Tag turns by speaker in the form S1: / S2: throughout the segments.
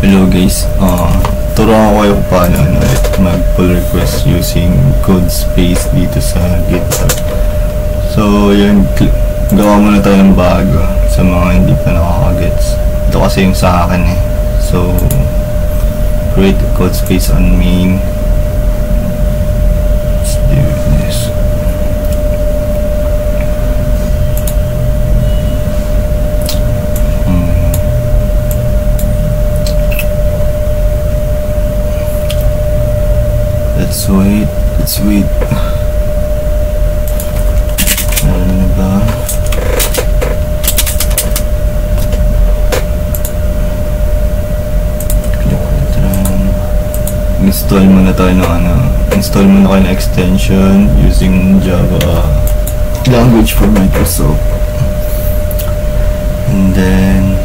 S1: Hello guys, turuan ko kayo kung paano mag-pull request using code space dito sa GitHub. So yun, gawa muna tayo ng bago sa mga hindi pa nakakagets. Ito kasi yung sa akin eh. So create a code space on main. Let's do this. Let's wait. Ano na ba? Install muna tayo ng install muna kayo ng extension using Java language for Microsoft. And then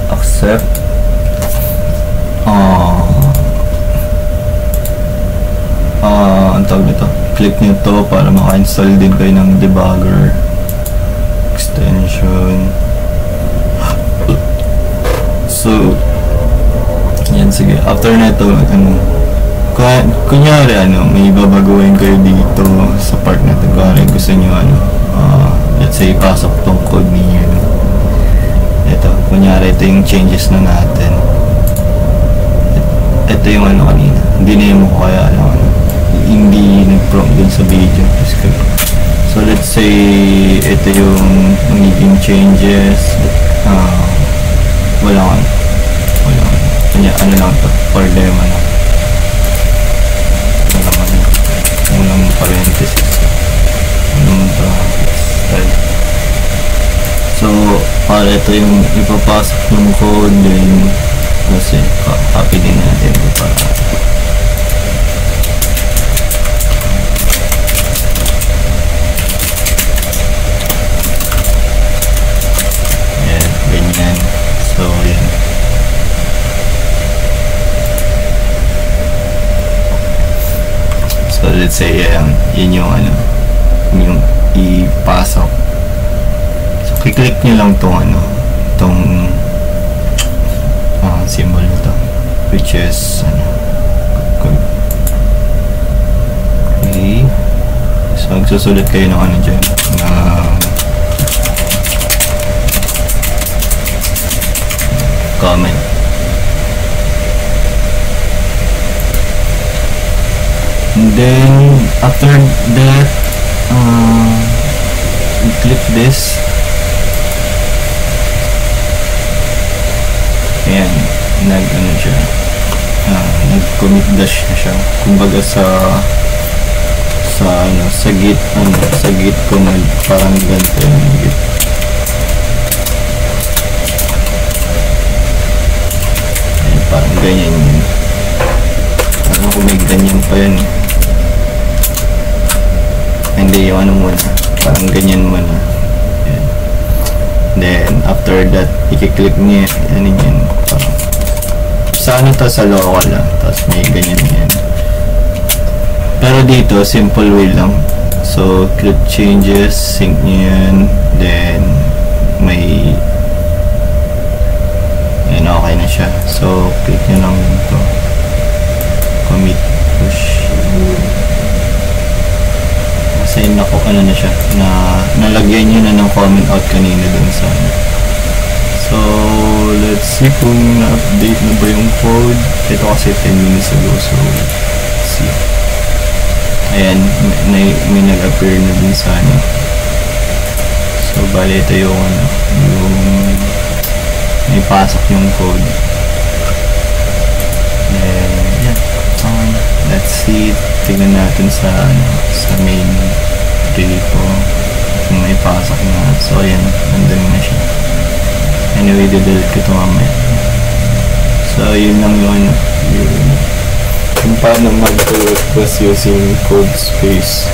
S1: accept. Ang tawag nito, click nyo to para maka-install din kayo ng debugger extension. So yan, sige, after na ito, kunyari may babaguhin kayo dito sa part na ito. Kunyari gusto nyo let's say pasok tong code niyo. Ito, kunyari ito yung changes na natin. Ito yung kanina, hindi na yung kaya hindi nag-prompt dun sa video. So let's say ito yung magiging changes. Wala kanya lang ito for demo na walang parenthesis, walang brackets. So para ito yung ipapasok ng code din kasi copy din natin ito para ganyan. So yan. So let's say yun yung yung ipasok. So click nyo lang tong symbol nito, which is okay. So magsusulat kayo ng dyan comment. And then after that you click this. Ayan, nag-commit dash na siya. Kumbaga sa git command, parang ganito yung git. Ayan, parang ganyan yun. Kung may ganyan pa yun. Hindi, yung muna. Parang ganyan muna. Ayan. Then, after that, i-click niya, yan. Sa sa local tapos may ganyan yan. Pero dito, simple way lang. So, click changes, sync niya yan. Then, may yan, okay na siya. So, click nyo lang ito. Commit, push. Kasi na siya, nalagyan nyo na ng comment out kanina dun sa So, let's see kung na-update na ba yung code. Ito kasi 10 minutes ago, so let's see. Ayan, may nag-appear na din sa So, bali ito yung may pasok yung code. Then, yeah. Let's see. Tignan natin sa main repo kung may pasok na. So, ayan, nandun na siya. Anyway, didelete ko ito mamaya. So, yun lang yung paano mag-request using code space.